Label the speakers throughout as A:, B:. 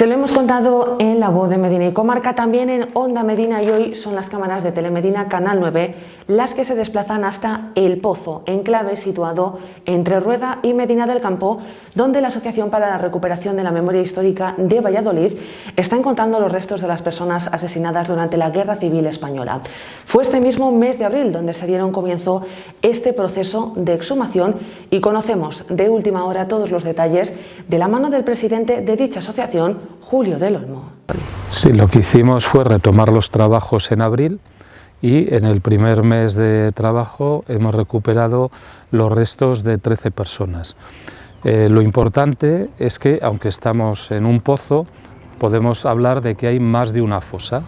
A: Se lo hemos contado en La Voz de Medina y Comarca, también en Onda Medina, y hoy son las cámaras de Telemedina Canal 9 las que se desplazan hasta El Pozo, enclave situado entre Rueda y Medina del Campo, donde la Asociación para la Recuperación de la Memoria Histórica de Valladolid está encontrando los restos de las personas asesinadas durante la Guerra Civil Española. Fue este mismo mes de abril donde se dieron comienzo este proceso de exhumación y conocemos de última hora todos los detalles de la mano del presidente de dicha asociación, Julio del Olmo.
B: Sí, lo que hicimos fue retomar los trabajos en abril y en el primer mes de trabajo hemos recuperado los restos de 13 personas. Lo importante es que, aunque estamos en un pozo, podemos hablar de que hay más de una fosa.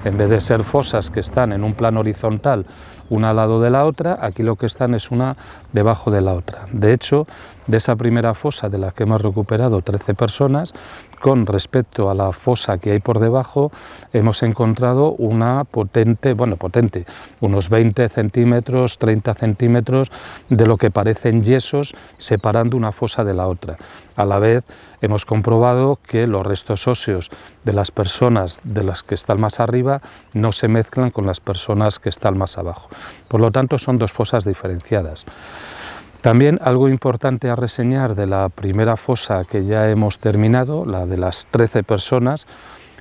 B: En vez de ser fosas que están en un plano horizontal, una al lado de la otra, aquí lo que están es una debajo de la otra. De hecho, de esa primera fosa de la que hemos recuperado 13 personas, con respecto a la fosa que hay por debajo, hemos encontrado una potente, unos 20 centímetros, 30 centímetros de lo que parecen yesos separando una fosa de la otra. A la vez, hemos comprobado que los restos óseos de las personas de las que están más arriba no se mezclan con las personas que están más abajo. Por lo tanto, son dos fosas diferenciadas. También algo importante a reseñar de la primera fosa que ya hemos terminado, la de las 13 personas,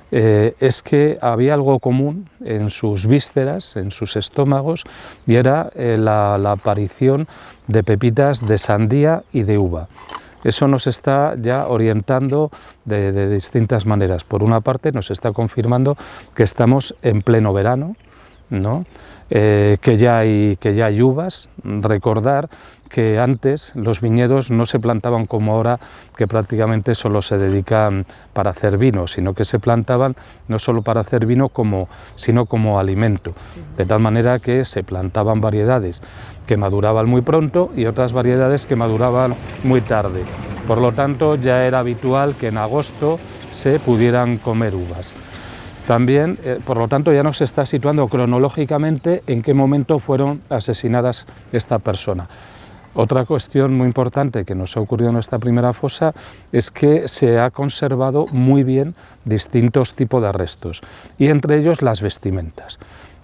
B: es que había algo común en sus vísceras, en sus estómagos, y era la aparición de pepitas de sandía y de uva. Eso nos está ya orientando de distintas maneras. Por una parte, nos está confirmando que estamos en pleno verano, ¿no? Que ya hay uvas. Recordar que antes los viñedos no se plantaban como ahora, que prácticamente solo se dedican para hacer vino, sino que se plantaban no solo para hacer vino, sino como alimento. De tal manera que se plantaban variedades que maduraban muy pronto y otras variedades que maduraban muy tarde. Por lo tanto, ya era habitual que en agosto se pudieran comer uvas. También, por lo tanto, ya nos está situando cronológicamente en qué momento fueron asesinadas esta persona. Otra cuestión muy importante que nos ha ocurrido en esta primera fosa es que se ha conservado muy bien distintos tipos de restos, y entre ellos las vestimentas.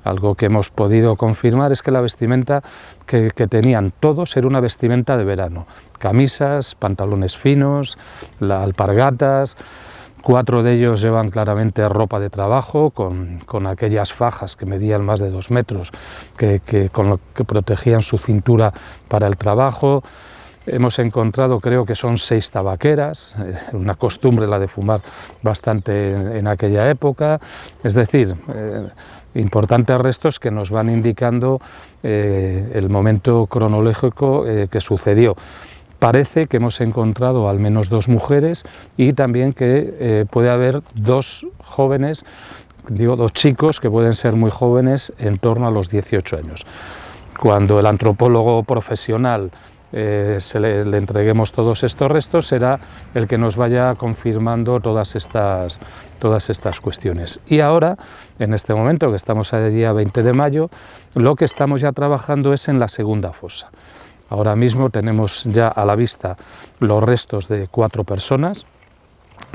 B: Algo que hemos podido confirmar es que la vestimenta que tenían todos era una vestimenta de verano. Camisas, pantalones finos, alpargatas. 4 de ellos llevan claramente ropa de trabajo, con aquellas fajas que medían más de 2 metros, con lo que protegían su cintura para el trabajo. Hemos encontrado, creo que son 6 tabaqueras, una costumbre la de fumar bastante en aquella época. Es decir, importantes restos que nos van indicando el momento cronológico que sucedió. Parece que hemos encontrado al menos 2 mujeres y también que puede haber 2 jóvenes, 2 chicos que pueden ser muy jóvenes, en torno a los 18 años. Cuando el antropólogo profesional le entreguemos todos estos restos, será el que nos vaya confirmando todas estas cuestiones. Y ahora, en este momento, que estamos a día 20 de mayo, lo que estamos ya trabajando es en la segunda fosa. Ahora mismo tenemos ya a la vista los restos de 4 personas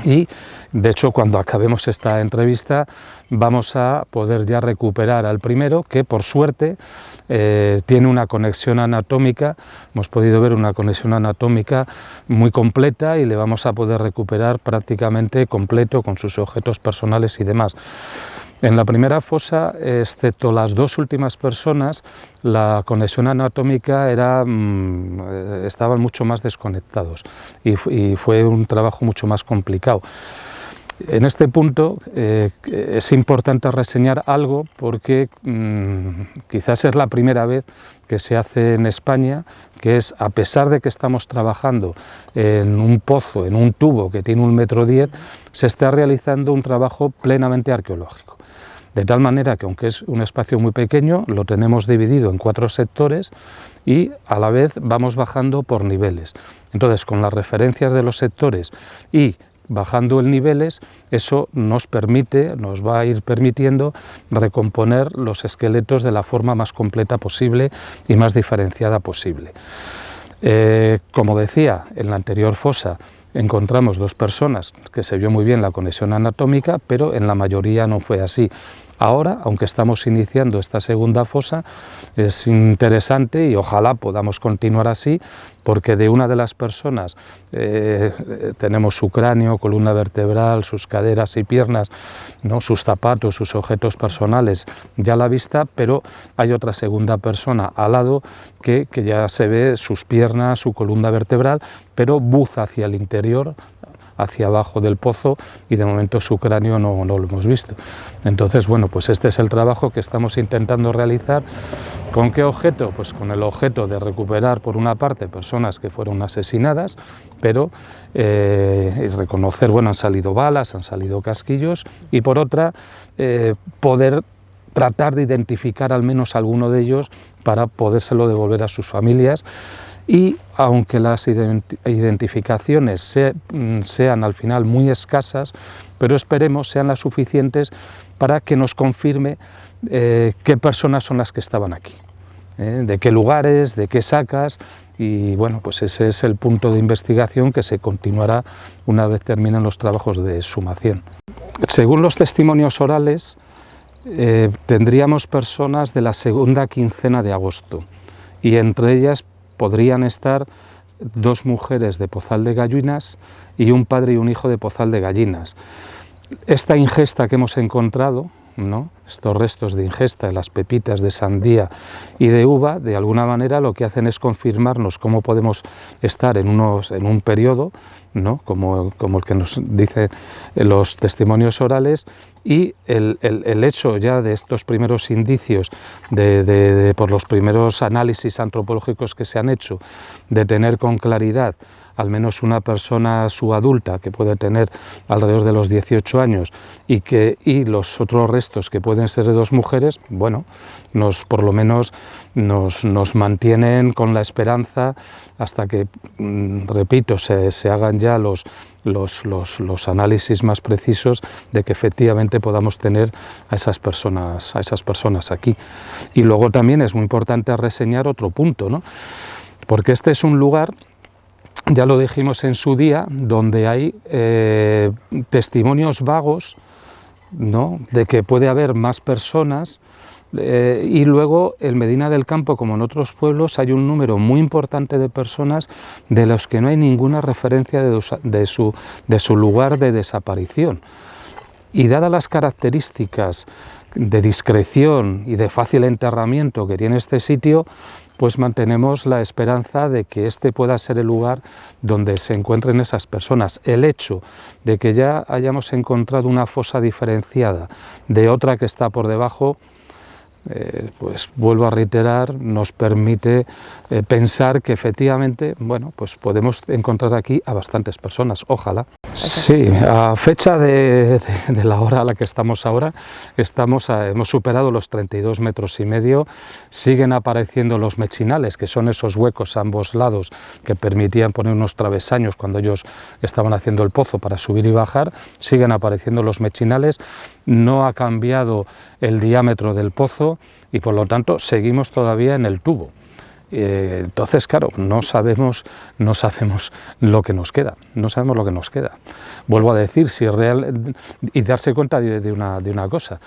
B: y, de hecho, cuando acabemos esta entrevista vamos a poder ya recuperar al primero, que por suerte tiene una conexión anatómica. Hemos podido ver una conexión anatómica muy completa y le vamos a poder recuperar prácticamente completo con sus objetos personales y demás. En la primera fosa, excepto las 2 últimas personas, la conexión anatómica estaban mucho más desconectados y fue un trabajo mucho más complicado. En este punto es importante reseñar algo porque quizás es la primera vez que se hace en España, que es, a pesar de que estamos trabajando en un pozo, en un tubo que tiene 1,10 m, se está realizando un trabajo plenamente arqueológico. De tal manera que, aunque es un espacio muy pequeño, lo tenemos dividido en 4 sectores y a la vez vamos bajando por niveles. Entonces, con las referencias de los sectores y bajando en niveles, eso nos va a ir permitiendo recomponer los esqueletos de la forma más completa posible y más diferenciada posible. Como decía, en la anterior fosa encontramos 2 personas, que se vio muy bien la conexión anatómica, pero en la mayoría no fue así. Ahora, aunque estamos iniciando esta segunda fosa, es interesante y ojalá podamos continuar así, porque de una de las personas tenemos su cráneo, columna vertebral, sus caderas y piernas, ¿no?, sus zapatos, sus objetos personales ya a la vista, pero hay otra segunda persona al lado que ya se ve sus piernas, su columna vertebral, pero buza hacia el interior, hacia abajo del pozo, y de momento su cráneo no lo hemos visto. Entonces, bueno, pues este es el trabajo que estamos intentando realizar. ¿Con qué objeto? Pues con el objeto de recuperar, por una parte, personas que fueron asesinadas, pero reconocer, bueno, han salido balas, han salido casquillos, y por otra, poder tratar de identificar al menos alguno de ellos para podérselo devolver a sus familias. Y aunque las identificaciones sean al final muy escasas, pero esperemos sean las suficientes para que nos confirme qué personas son las que estaban aquí, de qué lugares, de qué sacas, y bueno, pues ese es el punto de investigación que se continuará una vez terminen los trabajos de exhumación. Según los testimonios orales, tendríamos personas de la segunda quincena de agosto, y entre ellas podrían estar 2 mujeres de Pozal de Gallinas y un padre y un hijo de Pozal de Gallinas. Esta ingesta que hemos encontrado, ¿no?, estos restos de ingesta de las pepitas de sandía y de uva, de alguna manera lo que hacen es confirmarnos cómo podemos estar en un periodo, ¿no?, como el que nos dicen los testimonios orales, y el hecho ya de estos primeros indicios, por los primeros análisis antropológicos que se han hecho, de tener con claridad al menos una persona subadulta que puede tener alrededor de los 18 años y los otros restos que pueden ser de 2 mujeres, bueno, por lo menos nos mantienen con la esperanza hasta que, repito, se hagan ya los análisis más precisos de que efectivamente podamos tener a esas personas aquí. Y luego también es muy importante reseñar otro punto, ¿no?, porque este es un lugar, ya lo dijimos en su día, donde hay testimonios vagos, ¿no?, de que puede haber más personas, y luego en Medina del Campo, como en otros pueblos, hay un número muy importante de personas de los que no hay ninguna referencia de su lugar de desaparición. Y dadas las características de discreción y de fácil enterramiento que tiene este sitio, pues mantenemos la esperanza de que este pueda ser el lugar donde se encuentren esas personas. El hecho de que ya hayamos encontrado una fosa diferenciada de otra que está por debajo, pues vuelvo a reiterar, nos permite pensar que efectivamente, bueno, pues podemos encontrar aquí a bastantes personas, ojalá. Sí, a fecha de la hora a la que estamos ahora, hemos superado los 32,5 metros, siguen apareciendo los mechinales, que son esos huecos a ambos lados que permitían poner unos travesaños cuando ellos estaban haciendo el pozo para subir y bajar, siguen apareciendo los mechinales, no ha cambiado el diámetro del pozo y por lo tanto seguimos todavía en el tubo. Entonces, claro, no sabemos lo que nos queda, Vuelvo a decir, si es real, y darse cuenta de una cosa,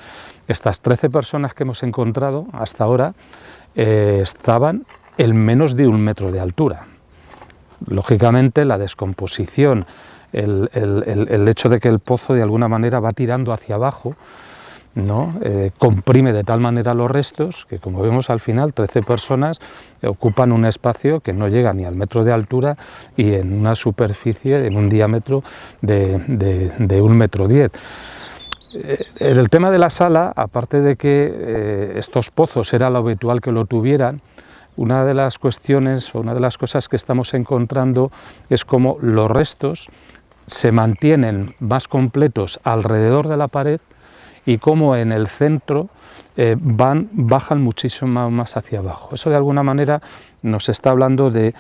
B: estas 13 personas que hemos encontrado hasta ahora estaban en menos de 1 metro de altura. Lógicamente, la descomposición, el hecho de que el pozo de alguna manera va tirando hacia abajo, ¿no?, comprime de tal manera los restos que, como vemos al final, 13 personas ocupan un espacio que no llega ni al metro de altura y en una superficie, en un diámetro de 1,10 metros. El tema de la sala, aparte de que estos pozos era lo habitual que lo tuvieran, una de las cuestiones o una de las cosas que estamos encontrando es cómo los restos se mantienen más completos alrededor de la pared y cómo en el centro bajan muchísimo más hacia abajo. Eso de alguna manera nos está hablando de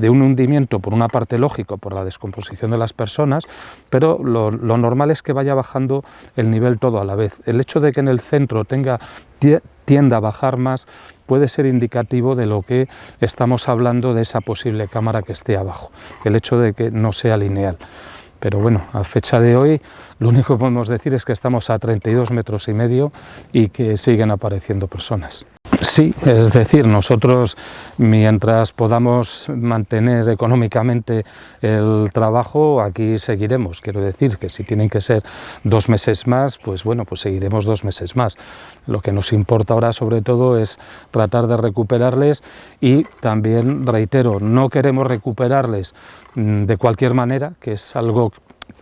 B: un hundimiento, por una parte lógico, por la descomposición de las personas, pero lo normal es que vaya bajando el nivel todo a la vez. El hecho de que en el centro tienda a bajar más puede ser indicativo de lo que estamos hablando de esa posible cámara que esté abajo, el hecho de que no sea lineal. Pero bueno, a fecha de hoy lo único que podemos decir es que estamos a 32,5 metros y que siguen apareciendo personas. Sí, es decir, nosotros mientras podamos mantener económicamente el trabajo, aquí seguiremos. Quiero decir que si tienen que ser 2 meses más, pues bueno, pues seguiremos 2 meses más. Lo que nos importa ahora sobre todo es tratar de recuperarles y también, reitero, no queremos recuperarles de cualquier manera, que es algo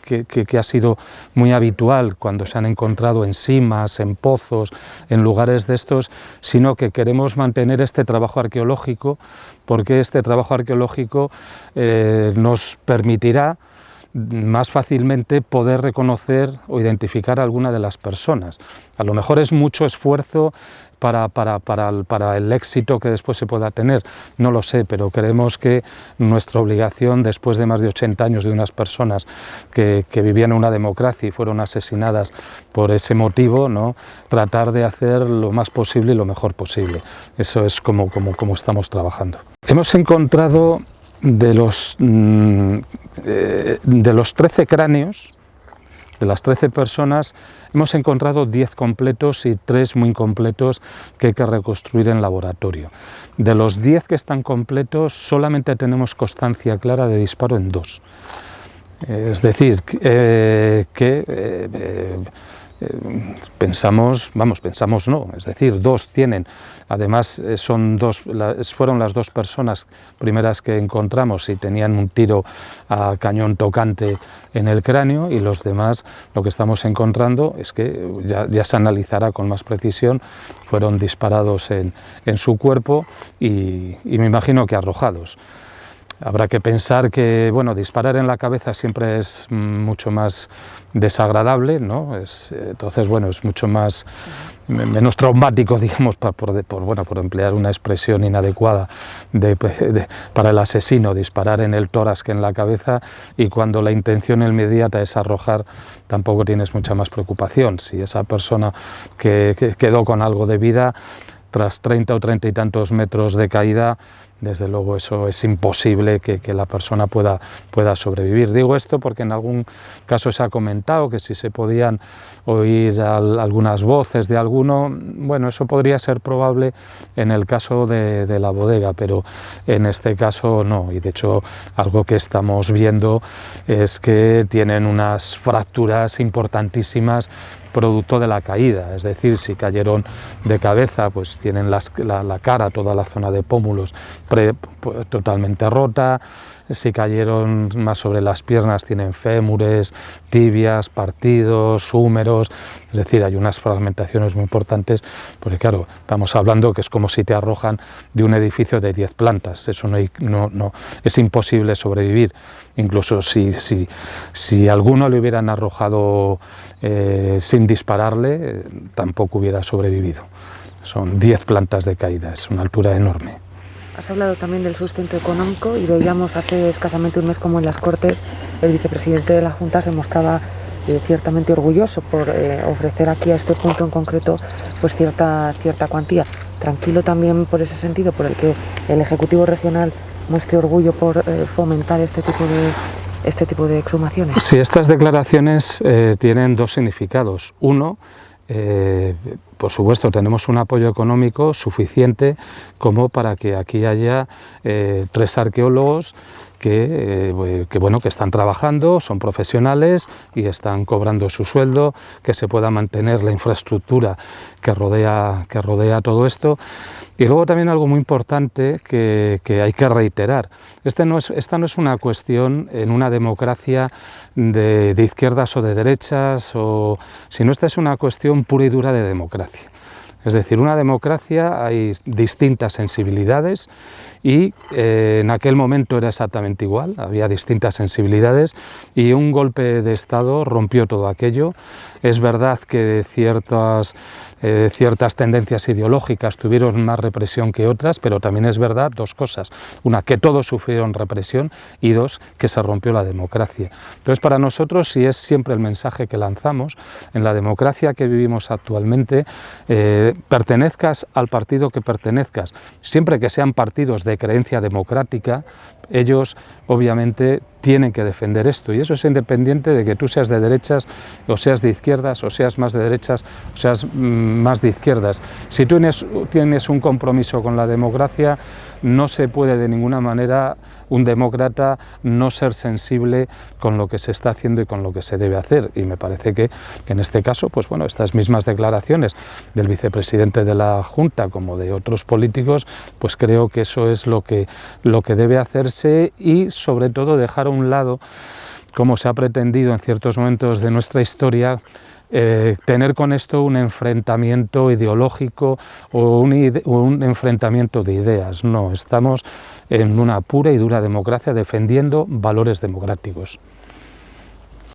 B: que ha sido muy habitual cuando se han encontrado en simas, en pozos, en lugares de estos, sino que queremos mantener este trabajo arqueológico, porque este trabajo arqueológico nos permitirá más fácilmente poder reconocer o identificar a alguna de las personas. A lo mejor es mucho esfuerzo para el éxito que después se pueda tener, no lo sé, pero creemos que nuestra obligación, después de más de 80 años de unas personas que vivían en una democracia y fueron asesinadas por ese motivo, ¿no?, tratar de hacer lo más posible y lo mejor posible. Eso es como estamos trabajando. Hemos encontrado de los 13 cráneos, de las 13 personas, hemos encontrado 10 completos y 3 muy incompletos que hay que reconstruir en laboratorio. De los 10 que están completos, solamente tenemos constancia clara de disparo en 2. Es decir, pensamos no, es decir, 2 tienen, además fueron las 2 personas primeras que encontramos y tenían un tiro a cañón tocante en el cráneo, y los demás lo que estamos encontrando es que ya se analizará con más precisión, fueron disparados en su cuerpo y me imagino que arrojados. Habrá que pensar que, bueno, disparar en la cabeza siempre es mucho más desagradable, ¿no? Entonces, bueno, es mucho menos traumático, digamos, por emplear una expresión inadecuada para el asesino, disparar en el tórax que en la cabeza, y cuando la intención inmediata es arrojar, tampoco tienes mucha más preocupación. Si esa persona que quedó con algo de vida, tras 30 o 30 y tantos metros de caída, desde luego eso es imposible que la persona pueda sobrevivir. Digo esto porque en algún caso se ha comentado que si se podían oír algunas voces de alguno, bueno, eso podría ser probable en el caso de la bodega, pero en este caso no, y de hecho algo que estamos viendo es que tienen unas fracturas importantísimas producto de la caída, es decir, si cayeron de cabeza, pues tienen la cara, toda la zona de pómulos totalmente rota. Si cayeron más sobre las piernas, tienen fémures, tibias, partidos, húmeros, es decir, hay unas fragmentaciones muy importantes, porque claro, estamos hablando que es como si te arrojan de un edificio de 10 plantas, eso no es imposible sobrevivir. Incluso si alguno le hubieran arrojado sin dispararle, tampoco hubiera sobrevivido. Son 10 plantas de caída, es una altura enorme.
C: Has hablado también del sustento económico y veíamos hace escasamente un mes como en las Cortes el vicepresidente de la Junta se mostraba ciertamente orgulloso por ofrecer aquí a este punto en concreto pues cierta cuantía. Tranquilo también por ese sentido, por el que el Ejecutivo Regional muestre orgullo por fomentar este tipo de exhumaciones.
B: Sí, estas declaraciones tienen 2 significados. Uno, por supuesto, tenemos un apoyo económico suficiente como para que aquí haya 3 arqueólogos que están trabajando, son profesionales y están cobrando su sueldo, que se pueda mantener la infraestructura que rodea todo esto. Y luego también algo muy importante que hay que reiterar, esta no es una cuestión en una democracia de izquierdas o de derechas, sino esta es una cuestión pura y dura de democracia. Es decir, una democracia hay distintas sensibilidades y en aquel momento era exactamente igual, había distintas sensibilidades y un golpe de Estado rompió todo aquello. Es verdad que ciertas tendencias ideológicas tuvieron más represión que otras, pero también es verdad dos cosas. Una, que todos sufrieron represión y dos, que se rompió la democracia. Entonces, para nosotros, y es siempre el mensaje que lanzamos, en la democracia que vivimos actualmente, pertenezcas al partido que pertenezcas, siempre que sean partidos de creencia democrática, ellos obviamente tienen que defender esto, y eso es independiente de que tú seas de derechas o seas de izquierdas o seas más de derechas o seas más de izquierdas. Si tú tienes un compromiso con la democracia, no se puede de ninguna manera un demócrata no ser sensible con lo que se está haciendo y con lo que se debe hacer, y me parece que en este caso, pues bueno, estas mismas declaraciones del vicepresidente de la Junta como de otros políticos, pues creo que eso es lo que debe hacerse, y sobre todo dejar a un lado, como se ha pretendido en ciertos momentos de nuestra historia, tener con esto un enfrentamiento ideológico o un enfrentamiento de ideas. No, estamos en una pura y dura democracia defendiendo valores democráticos.